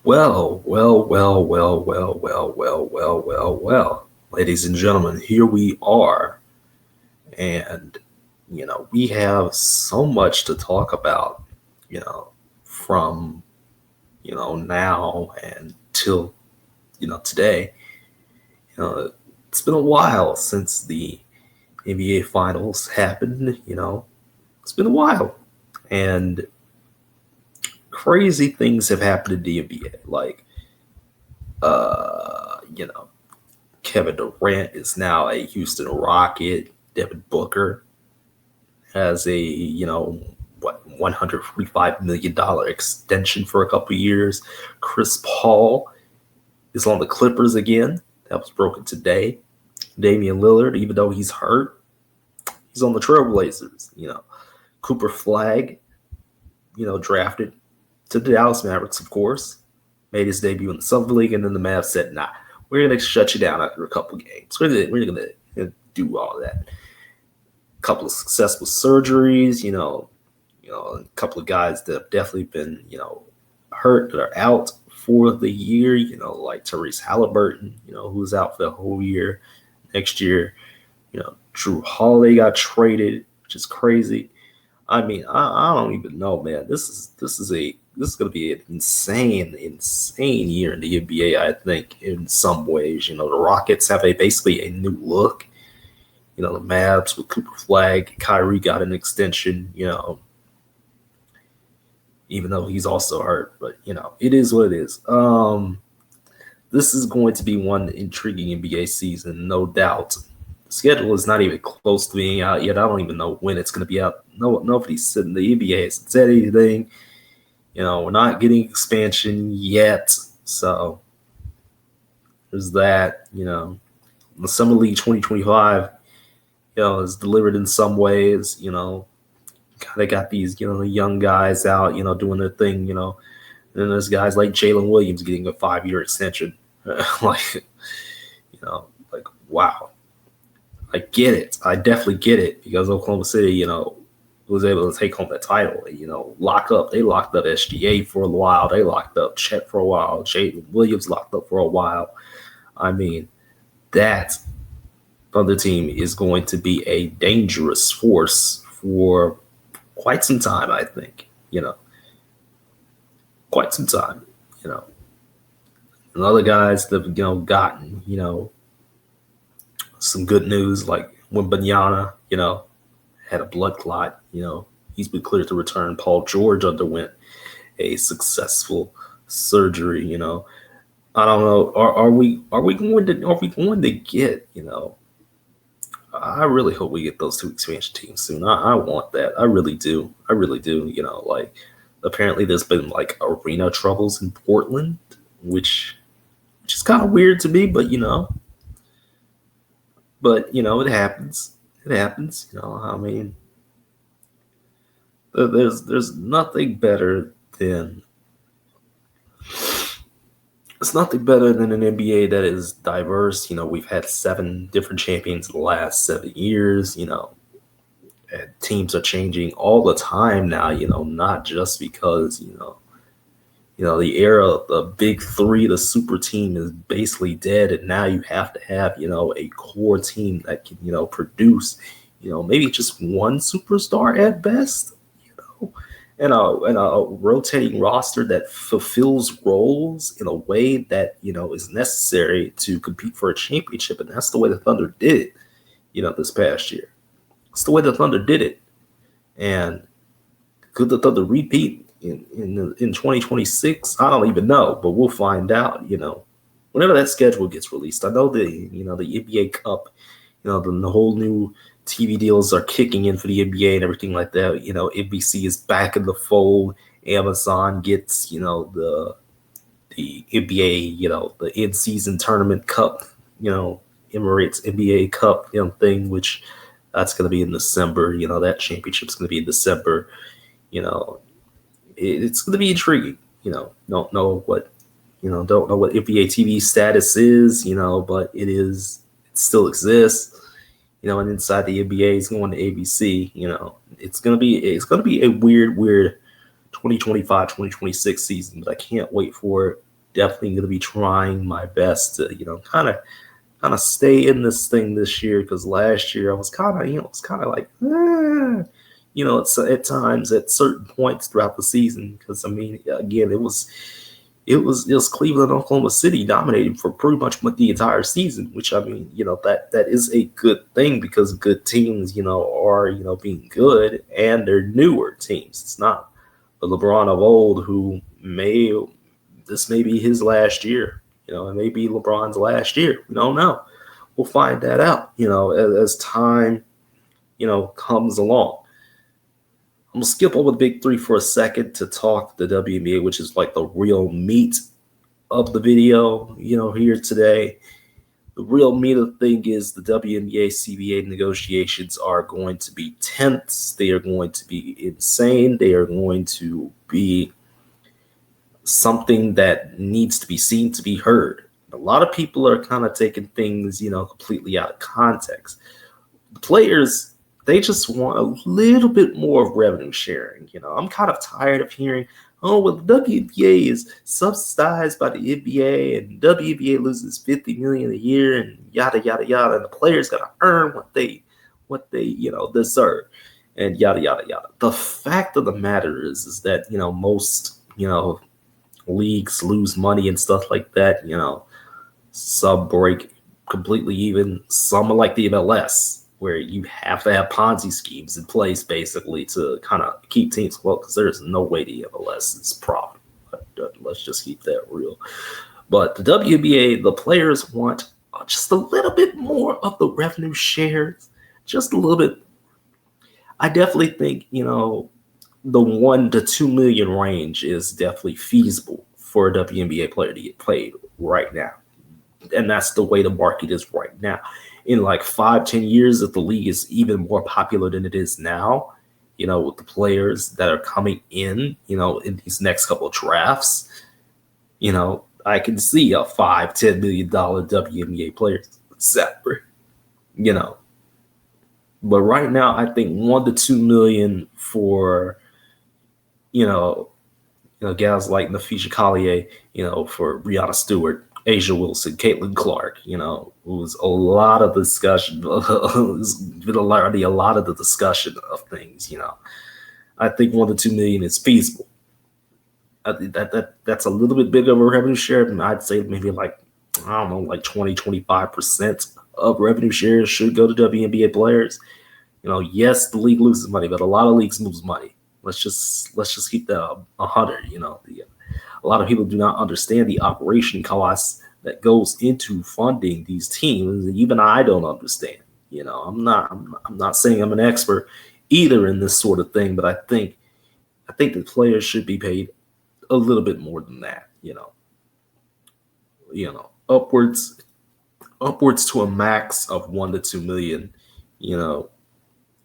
Well. Ladies and gentlemen, here we are. And, we have so much to talk about, from, now and till, today. It's been a while since the NBA finals happened, it's been a while. And crazy things have happened in the NBA. Like, uh, you know, Kevin Durant is now a Houston Rocket. Devin Booker has a, $145 million extension for a couple years. Chris Paul is on the Clippers again. That was broken today. Damian Lillard, even though he's hurt, he's on the Trailblazers. Cooper Flag, drafted to the Dallas Mavericks, of course, made his debut in the Summer League, and then the Mavs said, nah, we're going to shut you down after a couple games. We're going to do all that. A couple of successful surgeries, a couple of guys that have definitely been, hurt that are out for the year, like Therese Halliburton, who's out for the whole year. Next year, Drew Holiday got traded, which is crazy. I mean, I don't even know, man. This is going to be an insane year in the NBA. I think in some ways, the Rockets have basically a new look. The Mavs with Cooper Flag, Kyrie got an extension. Even though he's also hurt, but it is what it is. This is going to be one intriguing NBA season, no doubt. The schedule is not even close to being out yet. I don't even know when it's going to be out. Nobody's said the NBA hasn't said anything. We're not getting expansion yet, so there's that. The Summer League 2025, is delivered in some ways. They got these, young guys out, doing their thing, and then there's guys like Jalen Williams getting a 5-year extension. like wow. I get it. I definitely get it because Oklahoma City, was able to take home that title. Lock up. They locked up SGA for a while. They locked up Chet for a while. Jalen Williams locked up for a while. I mean, that Thunder team is going to be a dangerous force for quite some time, I think. Quite some time. And other guys that have gotten, some good news, like when Banyana, had a blood clot, he's been cleared to return. Paul George underwent a successful surgery, I don't know. Are we going to get, I really hope we get those two expansion teams soon. I want that. I really do. Like apparently there's been like arena troubles in Portland, which is kind of weird to me, but it happens. It happens. I mean, there's nothing better than an NBA that is diverse. We've had 7 different champions in the last 7 years. And teams are changing all the time now. Not just because the era of the big 3, the super team is basically dead, and now you have to have a core team that can produce maybe just one superstar at best. And a rotating roster that fulfills roles in a way that, is necessary to compete for a championship. And that's the way the Thunder did it, this past year. It's the way the Thunder did it. And could the Thunder repeat in 2026? I don't even know, but we'll find out, whenever that schedule gets released. I know the NBA Cup, the whole new TV deals are kicking in for the NBA and everything like that. NBC is back in the fold. Amazon gets, the NBA, the in-season tournament cup, Emirates NBA Cup, thing, which that's going to be in December. That championship's going to be in December. It's going to be intriguing. Don't know what NBA TV status is, but it still exists. And inside the NBA, it's going to ABC. It's gonna be a weird 2025, 2026 season, but I can't wait for it. definitely going to be trying my best to, kind of stay in this thing this year, because last year I was kind of, like, it's at times at certain points throughout the season. Because I mean, again, it was Cleveland and Oklahoma City dominating for pretty much the entire season, which I mean, that is a good thing, because good teams, are, being good, and they're newer teams. It's not the LeBron of old who this may be his last year. It may be LeBron's last year. We don't know. We'll find that out, as time, comes along. I'm gonna skip over the big three for a second to talk the WNBA, which is like the real meat of the video, here today. The real meat of the thing is the WNBA CBA negotiations are going to be tense. They are going to be insane. They are going to be something that needs to be seen to be heard. A lot of people are kind of taking things, completely out of context. The players, they just want a little bit more of revenue sharing. I'm kind of tired of hearing, oh, well, the WNBA is subsidized by the NBA, and WNBA loses $50 million a year, and yada yada yada, and the players gotta earn what they deserve, and yada yada yada. The fact of the matter is that most leagues lose money and stuff like that. Some break completely even. Some are like the MLS, where you have to have Ponzi schemes in place basically to kind of keep teams afloat, because there's no way the MLS is profitable. Let's just keep that real. But the WNBA, the players want just a little bit more of the revenue shares, just a little bit. I definitely think, the 1 to 2 million range is definitely feasible for a WNBA player to get paid right now. And that's the way the market is right now. In like 5-10 years, if the league is even more popular than it is now, with the players that are coming in, in these next couple of drafts, I can see a $5-10 million WNBA player salary, But right now, I think 1 to 2 million for, guys like Nafisha Collier, for Brianna Stewart, Asia Wilson, Caitlin Clark, who's a lot of discussion. There's been a lot of the discussion of things. I think 1 to 2 million is feasible. I think that's a little bit bigger of a revenue share. I'd say maybe like 20-25% of revenue shares should go to WNBA players. Yes, the league loses money, but a lot of leagues lose money. Let's just keep that 100. A lot of people do not understand the operation costs that goes into funding these teams. Even I don't understand. I'm not saying I'm an expert either in this sort of thing, but I think the players should be paid a little bit more than that. Upwards to a max of 1 to 2 million.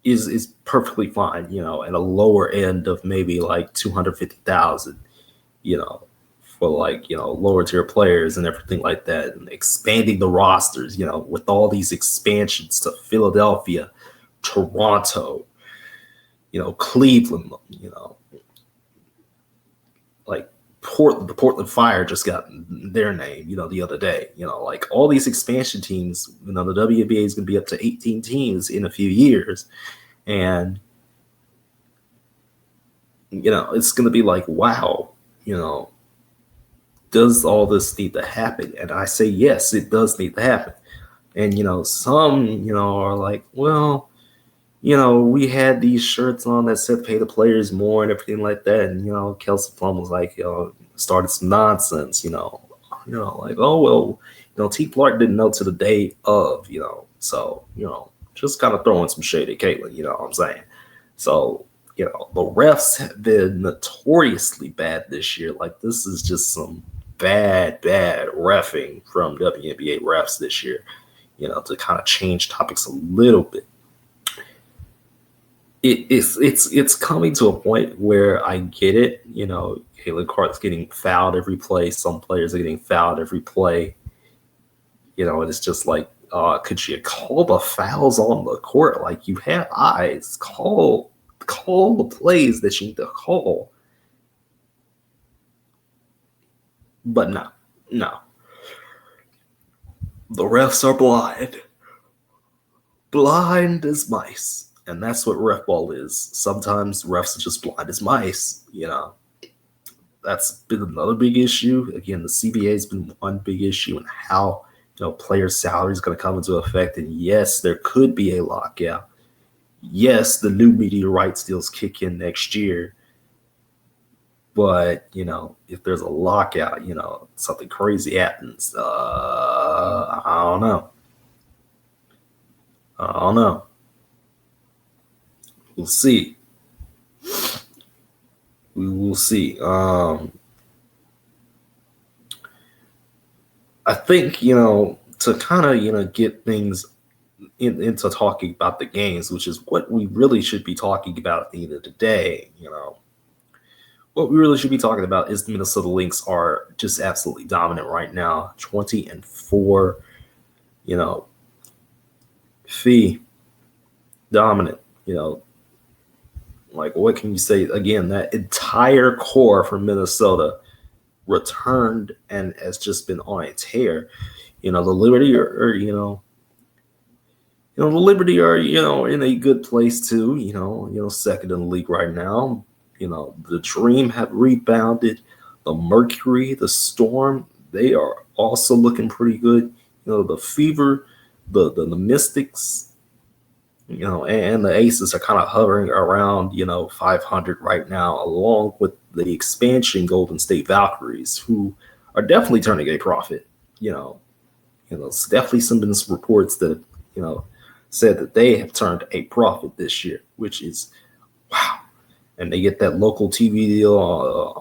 Is perfectly fine. At a lower end of maybe like 250,000. For like, lower tier players and everything like that, and expanding the rosters, with all these expansions to Philadelphia, Toronto, Cleveland, like the Portland Fire just got their name, the other day, like all these expansion teams, the WNBA is going to be up to 18 teams in a few years. And, it's going to be like, wow, does all this need to happen? And I say, yes, it does need to happen. And, some, are like, well, we had these shirts on that said pay the players more and everything like that. And, Kelsey Plum was like, started some nonsense, like, oh, well, T. Clark didn't know to the day of, so, just kind of throwing some shade at Caitlin, you know what I'm saying? So, the refs have been notoriously bad this year. Like, this is just some bad reffing from WNBA refs this year, to kind of change topics a little bit. It's coming to a point where I get it. Caitlin Clark's getting fouled every play. Some players are getting fouled every play. And it's just like, could you call the fouls on the court? Like, you have eyes. Call the plays that you need to call. But no, No, the refs are blind as mice, and that's what ref ball is. Sometimes refs are just blind as mice. That's been another big issue. Again, the CBA has been one big issue, and how players' salary is going to come into effect. And yes, there could be a lockout. Yes, the new media rights deals kick in next year. But, if there's a lockout, something crazy happens. I don't know. We'll see. We will see. I think, to kind of, get things into talking about the games, which is what we really should be talking about at the end of the day, what we really should be talking about is the Minnesota Lynx are just absolutely dominant right now. 20-4, fee dominant, like what can you say? Again, that entire core from Minnesota returned and has just been on a tear. The Liberty the Liberty are, in a good place too, second in the league right now. The Dream have rebounded. The Mercury, the Storm, they are also looking pretty good. The Fever, the Mystics, and the Aces are kind of hovering around, 500 right now, along with the expansion Golden State Valkyries, who are definitely turning a profit. It's definitely some reports that, said that they have turned a profit this year, which is wow. And they get that local TV deal. I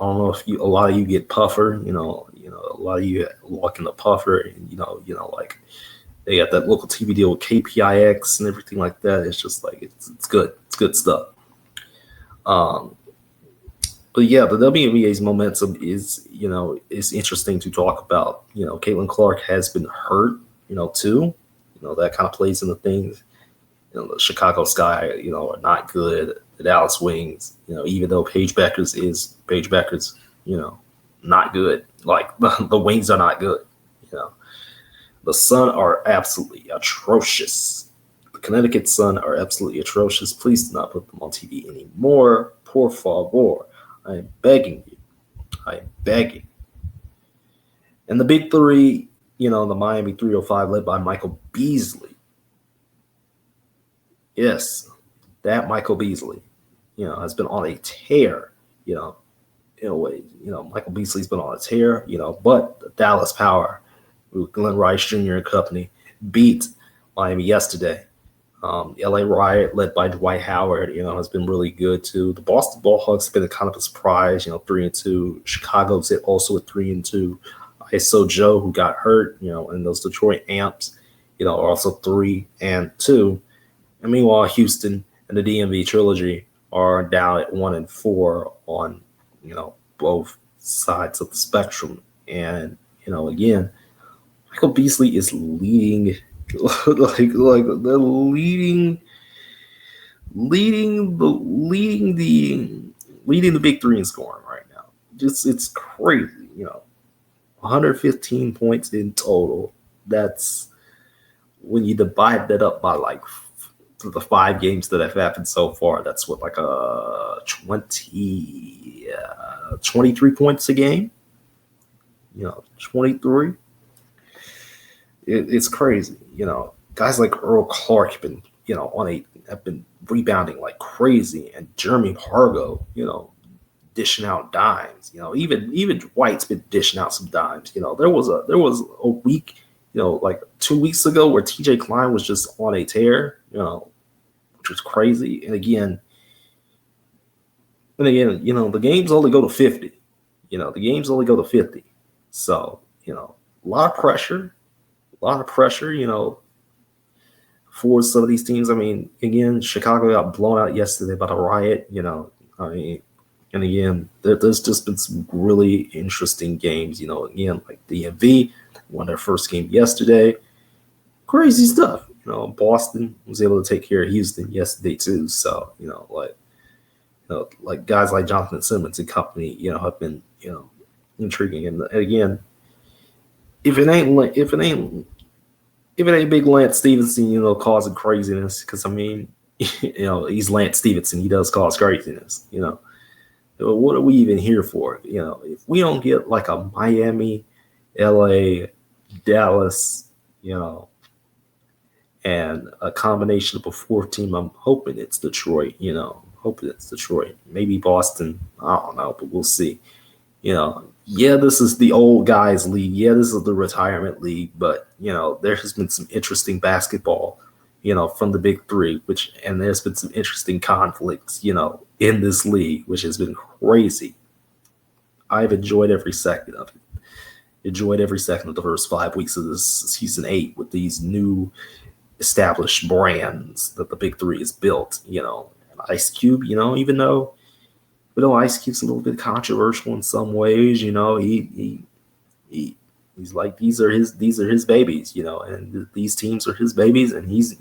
don't know if a lot of you get Puffer, a lot of you lock in the Puffer, and like they got that local TV deal with KPIX and everything like that. It's just like it's good. It's good stuff. But yeah, the WNBA's momentum is is interesting to talk about. Caitlin Clark has been hurt, too. That kind of plays into things. The Chicago Sky, are not good. The Dallas Wings, even though Paige Beckers, not good. Like the Wings are not good. The Sun are absolutely atrocious. The Connecticut Sun are absolutely atrocious. Please do not put them on TV anymore. Por favor. I am begging you. I am begging. And the big three, the Miami 305 led by Michael Beasley. Yes, that Michael Beasley, has been on a tear, in a way. Michael Beasley's been on a tear, but the Dallas Power, with Glenn Rice Jr. and company, beat Miami yesterday. LA Riot, led by Dwight Howard, has been really good too. The Boston Bullhawks have been kind of a surprise, 3-2. Chicago's also at 3-2. ISO Joe, who got hurt, and those Detroit Amps, are also 3-2. And meanwhile, Houston and the DMV trilogy are down at 1-4 on, both sides of the spectrum. And, again, Michael Beasley is leading, like they're leading the big three in scoring right now. It's crazy, 115 points in total. That's when you divide that up by like the 5 games that have happened so far. That's what, like 23 points a game. 23. It's crazy. Guys like Earl Clark have been, have been rebounding like crazy, and Jeremy Hargo, dishing out dimes. Even Dwight's been dishing out some dimes. There was a week, like 2 weeks ago, where TJ Klein was just on a tear, which was crazy. And again, the games only go to 50. The games only go to 50. So, a lot of pressure, for some of these teams. I mean, again, Chicago got blown out yesterday by the Riot, and again, there's just been some really interesting games, again, like the DMV won their first game yesterday. Crazy stuff. Boston was able to take care of Houston yesterday too. So, like guys like Jonathan Simmons and company, have been, intriguing. And again, if it ain't Big Lance Stevenson, causing craziness, because I mean, he's Lance Stevenson. He does cause craziness. What are we even here for? If we don't get like a Miami, LA, Dallas, and a combination of a fourth team, I'm hoping it's Detroit. Hoping it's Detroit. Maybe Boston. I don't know, but we'll see. Yeah, this is the old guys league. Yeah, this is the retirement league, but there has been some interesting basketball, from the big three, and there's been some interesting conflicts, in this league, which has been crazy. I've enjoyed every second of it. Enjoyed every second of the first 5 weeks of this season 8 with these new established brands that the big three has built, and Ice Cube, even though Ice Cube's a little bit controversial in some ways. He's like these are his babies, and these teams are his babies, and he's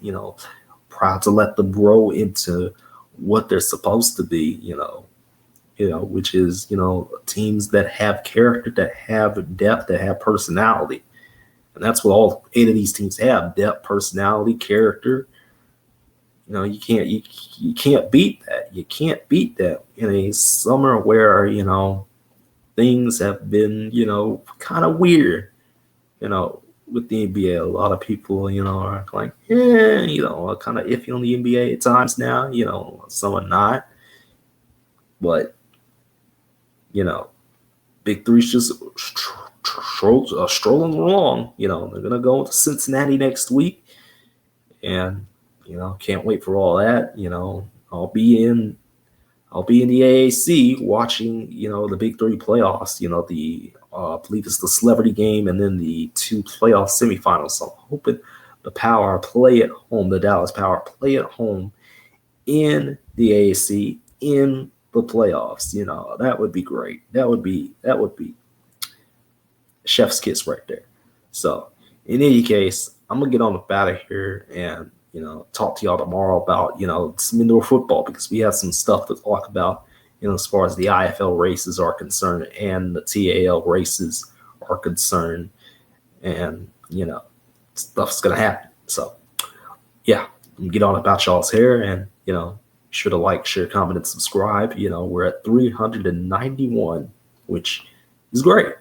proud to let them grow into what they're supposed to be, which is teams that have character, that have depth, that have personality, and that's what all 8 of these teams have: depth, personality, character. You can't beat that. You can't beat that in a summer where, things have been, kind of weird, with the NBA. A lot of people, are like, kind of iffy on the NBA at times now, some are not. But, Big Three's just strolling along. They're going to go to Cincinnati next week. And can't wait for all that. I'll be in the AAC watching, the Big Three playoffs. I believe it's the celebrity game and then the 2 playoff semifinals. So I'm hoping the Power play at home, the Dallas Power play at home in the AAC in the playoffs. That would be great. That would be chef's kiss right there. So in any case, I'm gonna get on up out of here and talk to y'all tomorrow about some indoor football, because we have some stuff to talk about as far as the IFL races are concerned and the TAL races are concerned, and stuff's gonna happen. So yeah, get on about y'all's hair, and be sure to like, share, comment, and subscribe. We're at 391, which is great.